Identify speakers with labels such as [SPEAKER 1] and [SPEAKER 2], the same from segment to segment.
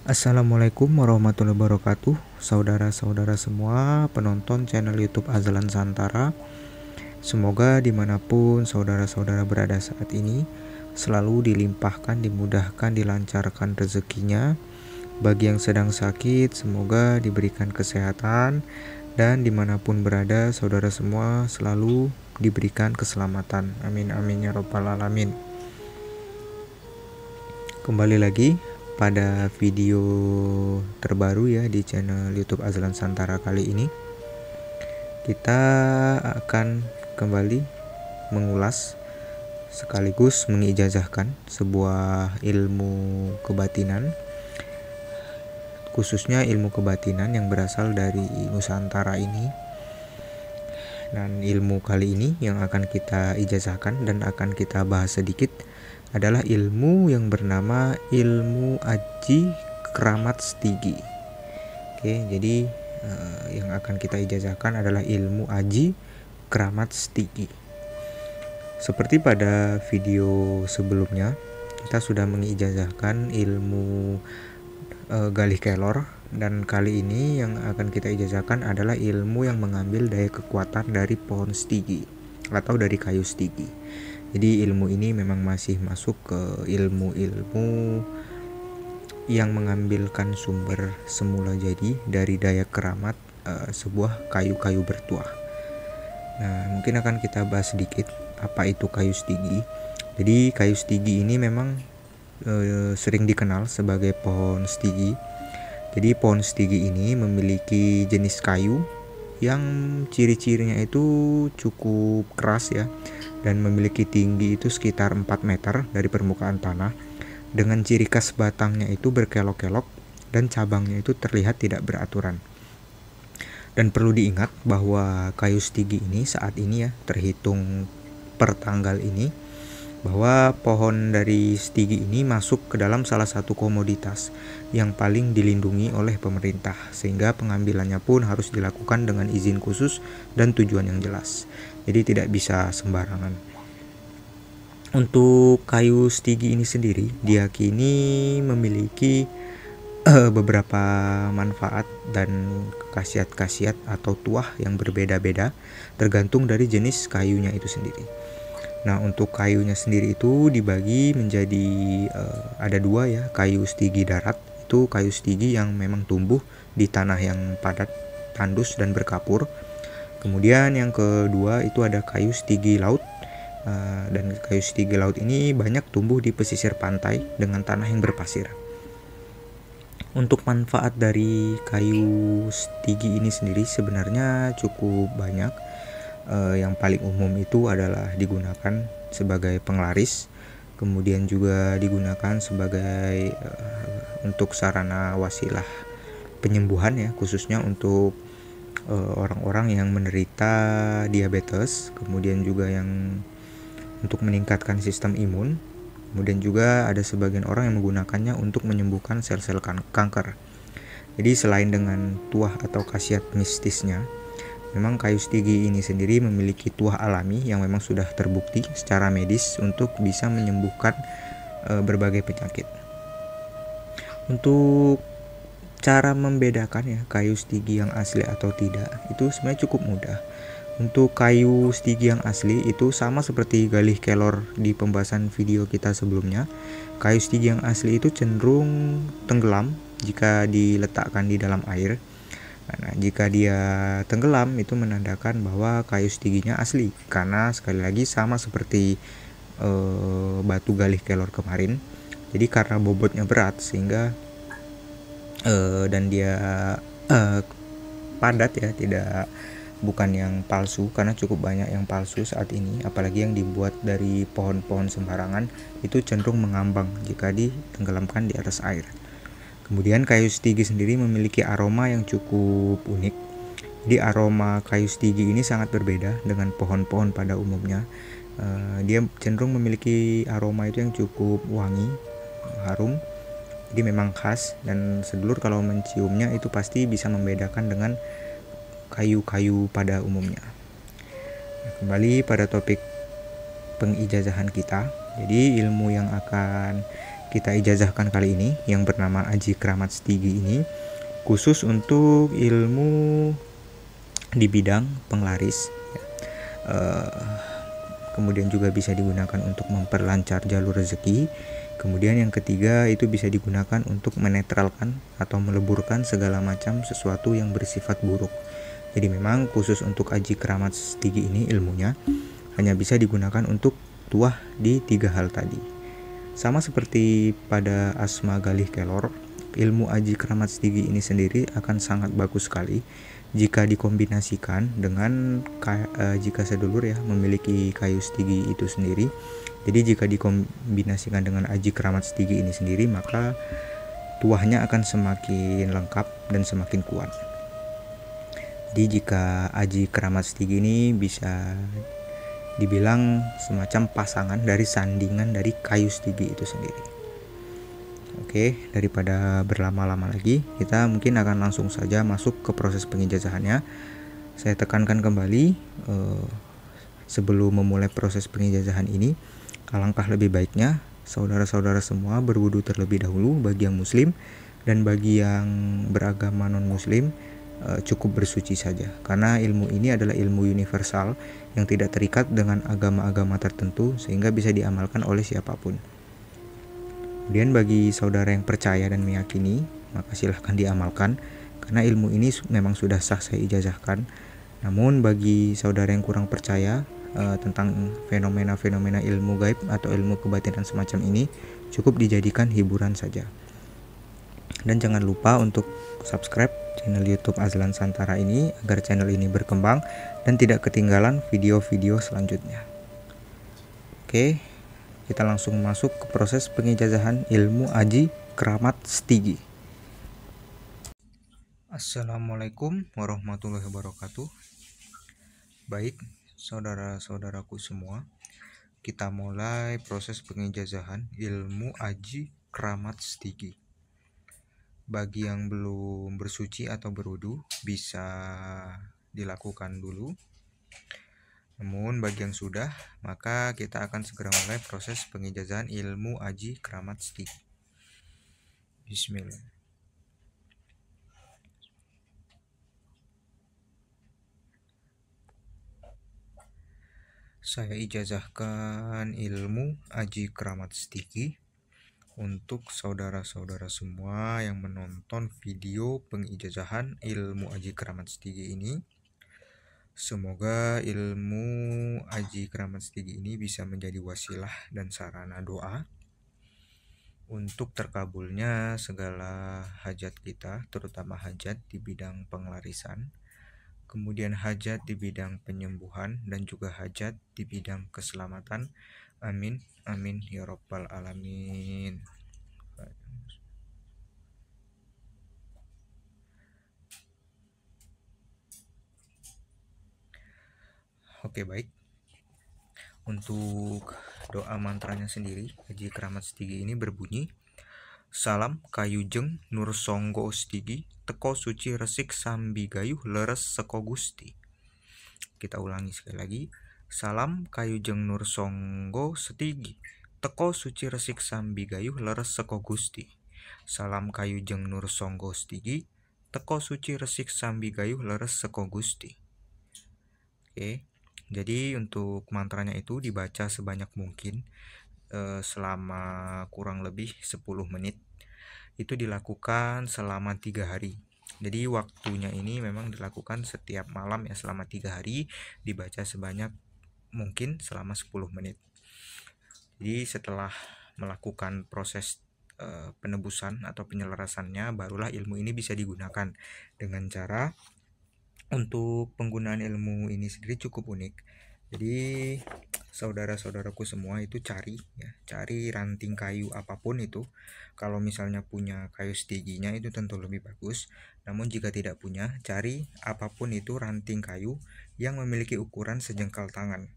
[SPEAKER 1] Assalamualaikum warahmatullahi wabarakatuh, saudara-saudara semua penonton channel YouTube Azlan Santara. Semoga dimanapun saudara-saudara berada saat ini selalu dilimpahkan, dimudahkan, dilancarkan rezekinya. Bagi yang sedang sakit, semoga diberikan kesehatan, dan dimanapun berada saudara semua selalu diberikan keselamatan. Amin amin ya rabbal alamin. Kembali lagi pada video terbaru ya di channel YouTube Azlan Santara. Kali ini kita akan kembali mengulas sekaligus mengijazahkan sebuah ilmu kebatinan, khususnya ilmu kebatinan yang berasal dari Nusantara ini. Dan ilmu kali ini yang akan kita ijazahkan dan akan kita bahas sedikit adalah ilmu yang bernama ilmu Aji Kramat Stigi. Oke, jadi yang akan kita ijazahkan adalah ilmu Aji Kramat Stigi. Seperti pada video sebelumnya, kita sudah mengijazahkan ilmu Galih Kelor, dan kali ini yang akan kita ijazahkan adalah ilmu yang mengambil daya kekuatan dari pohon stigi atau dari kayu stigi. Jadi ilmu ini memang masih masuk ke ilmu-ilmu yang mengambilkan sumber semula jadi dari daya keramat sebuah kayu-kayu bertuah. Nah, mungkin akan kita bahas sedikit apa itu kayu stigi. Jadi kayu stigi ini memang sering dikenal sebagai pohon stigi. Jadi pohon stigi ini memiliki jenis kayu yang ciri-cirinya itu cukup keras ya, dan memiliki tinggi itu sekitar 4 meter dari permukaan tanah, dengan ciri khas batangnya itu berkelok-kelok dan cabangnya itu terlihat tidak beraturan. Dan perlu diingat bahwa kayu stigi ini saat ini ya, terhitung per tanggal ini, bahwa pohon dari stigi ini masuk ke dalam salah satu komoditas yang paling dilindungi oleh pemerintah, sehingga pengambilannya pun harus dilakukan dengan izin khusus dan tujuan yang jelas. Jadi tidak bisa sembarangan. Untuk kayu stigi ini sendiri diyakini memiliki beberapa manfaat dan khasiat-khasiat atau tuah yang berbeda-beda tergantung dari jenis kayunya itu sendiri. Nah, untuk kayunya sendiri itu dibagi menjadi ada dua ya, kayu stigi darat. Itu kayu stigi yang memang tumbuh di tanah yang padat, tandus dan berkapur. Kemudian yang kedua itu ada kayu stigi laut, dan kayu stigi laut ini banyak tumbuh di pesisir pantai dengan tanah yang berpasir. Untuk manfaat dari kayu stigi ini sendiri sebenarnya cukup banyak. Yang paling umum itu adalah digunakan sebagai penglaris, kemudian juga digunakan sebagai untuk sarana wasilah penyembuhan ya, khususnya untuk orang-orang yang menderita diabetes, kemudian juga yang untuk meningkatkan sistem imun, kemudian juga ada sebagian orang yang menggunakannya untuk menyembuhkan sel-sel kanker. Jadi selain dengan tuah atau khasiat mistisnya, memang kayu stigi ini sendiri memiliki tuah alami yang memang sudah terbukti secara medis untuk bisa menyembuhkan berbagai penyakit. Untuk cara membedakan ya kayu stigi yang asli atau tidak itu sebenarnya cukup mudah. Untuk kayu stigi yang asli itu sama seperti Galih Kelor di pembahasan video kita sebelumnya. Kayu stigi yang asli itu cenderung tenggelam jika diletakkan di dalam air. Nah, jika dia tenggelam itu menandakan bahwa kayu stiginya asli, karena sekali lagi sama seperti batu Galih Kelor kemarin. Jadi karena bobotnya berat sehingga dan dia padat ya, bukan yang palsu, karena cukup banyak yang palsu saat ini, apalagi yang dibuat dari pohon-pohon sembarangan itu cenderung mengambang jika ditenggelamkan di atas air. Kemudian kayu stigi sendiri memiliki aroma yang cukup unik. Jadi aroma kayu stigi ini sangat berbeda dengan pohon-pohon pada umumnya. Dia cenderung memiliki aroma itu yang cukup wangi, harum. Jadi memang khas, dan sedulur kalau menciumnya itu pasti bisa membedakan dengan kayu-kayu pada umumnya. Nah, kembali pada topik pengijazahan kita. Jadi ilmu yang akan kita ijazahkan kali ini yang bernama Aji Kramat Stigi ini khusus untuk ilmu di bidang penglaris. Kemudian juga bisa digunakan untuk memperlancar jalur rezeki. Kemudian yang ketiga itu bisa digunakan untuk menetralkan atau meleburkan segala macam sesuatu yang bersifat buruk. Jadi memang khusus untuk Aji Kramat Stigi ini ilmunya hanya bisa digunakan untuk tuah di 3 hal tadi. Sama seperti pada Asma Galih Kelor, ilmu Aji Kramat Stigi ini sendiri akan sangat bagus sekali jika dikombinasikan dengan jika sedulur ya memiliki kayu stigi itu sendiri. Jadi jika dikombinasikan dengan Aji Kramat Stigi ini sendiri, maka tuahnya akan semakin lengkap dan semakin kuat. Jadi jika Aji Kramat Stigi ini bisa dibilang semacam pasangan dari sandingan dari kayu stigi itu sendiri. Oke, daripada berlama-lama lagi, kita mungkin akan langsung saja masuk ke proses pengijazahannya. Saya tekankan kembali, sebelum memulai proses pengijazahan ini, alangkah lebih baiknya saudara-saudara semua berwudu terlebih dahulu bagi yang muslim, dan bagi yang beragama non-muslim cukup bersuci saja. Karena ilmu ini adalah ilmu universal yang tidak terikat dengan agama-agama tertentu sehingga bisa diamalkan oleh siapapun. Kemudian bagi saudara yang percaya dan meyakini, maka silahkan diamalkan karena ilmu ini memang sudah sah saya ijazahkan. Namun bagi saudara yang kurang percaya tentang fenomena-fenomena ilmu gaib atau ilmu kebatinan semacam ini, cukup dijadikan hiburan saja. Dan jangan lupa untuk subscribe channel YouTube Azlan Santara ini agar channel ini berkembang dan tidak ketinggalan video-video selanjutnya. Oke, kita langsung masuk ke proses pengijazahan ilmu Aji Kramat Stigi. Assalamualaikum warahmatullahi wabarakatuh. Baik, saudara-saudaraku semua, kita mulai proses pengijazahan ilmu Aji Kramat Stigi. Bagi yang belum bersuci atau berwudu bisa dilakukan dulu. Namun bagi yang sudah, maka kita akan segera mulai proses pengijazahan ilmu Aji Kramat Stigi. Bismillah. Saya ijazahkan ilmu Aji Kramat Stigi untuk saudara-saudara semua yang menonton video pengijazahan ilmu Aji Kramat Stigi ini. Semoga ilmu Aji Kramat Stigi ini bisa menjadi wasilah dan sarana doa untuk terkabulnya segala hajat kita, terutama hajat di bidang penglarisan, kemudian hajat di bidang penyembuhan, dan juga hajat di bidang keselamatan. Amin, amin, ya rabbal alamin. Oke, baik. Untuk doa mantranya sendiri, Aji Kramat Stigi ini berbunyi: Salam kayujeng nur songgo stigi, teko suci resik sambi gayuh leres seko Gusti. Kita ulangi sekali lagi. Salam kayujeng nur songgo stigi, teko suci resik sambi gayuh leres seko Gusti. Salam kayujeng nur songgo stigi, teko suci resik sambi gayuh leres seko Gusti. Oke. Jadi untuk mantranya itu dibaca sebanyak mungkin selama kurang lebih 10 menit. Itu dilakukan selama 3 hari. Jadi waktunya ini memang dilakukan setiap malam ya, selama 3 hari dibaca sebanyak mungkin selama 10 menit. Jadi setelah melakukan proses penebusan atau penyelarasannya, barulah ilmu ini bisa digunakan dengan cara. Untuk penggunaan ilmu ini sendiri cukup unik. Jadi saudara-saudaraku semua itu cari ranting kayu apapun itu. Kalau misalnya punya kayu stiginya itu tentu lebih bagus. Namun jika tidak punya, cari apapun itu ranting kayu yang memiliki ukuran sejengkal tangan.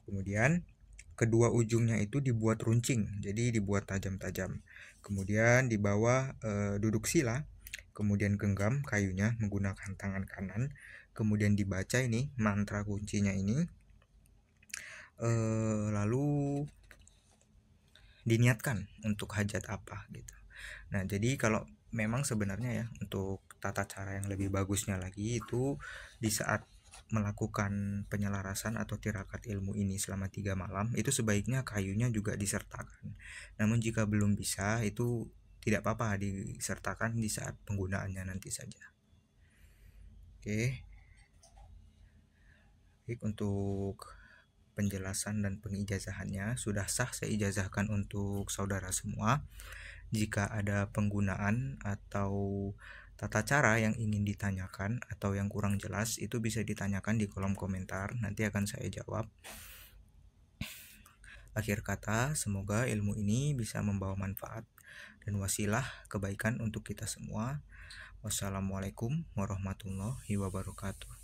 [SPEAKER 1] Kemudian kedua ujungnya itu dibuat runcing, jadi dibuat tajam-tajam. Kemudian di bawah duduk sila. Kemudian genggam kayunya menggunakan tangan kanan. Kemudian dibaca ini mantra kuncinya ini. Lalu diniatkan untuk hajat apa gitu. Nah, jadi kalau memang sebenarnya ya untuk tata cara yang lebih bagusnya lagi itu di saat melakukan penyelarasan atau tirakat ilmu ini selama 3 malam itu sebaiknya kayunya juga disertakan. Namun jika belum bisa itu tidak apa-apa disertakan di saat penggunaannya nanti saja. Oke. Baik, untuk penjelasan dan pengijazahannya sudah sah saya ijazahkan untuk saudara semua. Jika ada penggunaan atau tata cara yang ingin ditanyakan atau yang kurang jelas itu bisa ditanyakan di kolom komentar, nanti akan saya jawab. Akhir kata, semoga ilmu ini bisa membawa manfaat dan wasilah kebaikan untuk kita semua. Wassalamualaikum warahmatullahi wabarakatuh.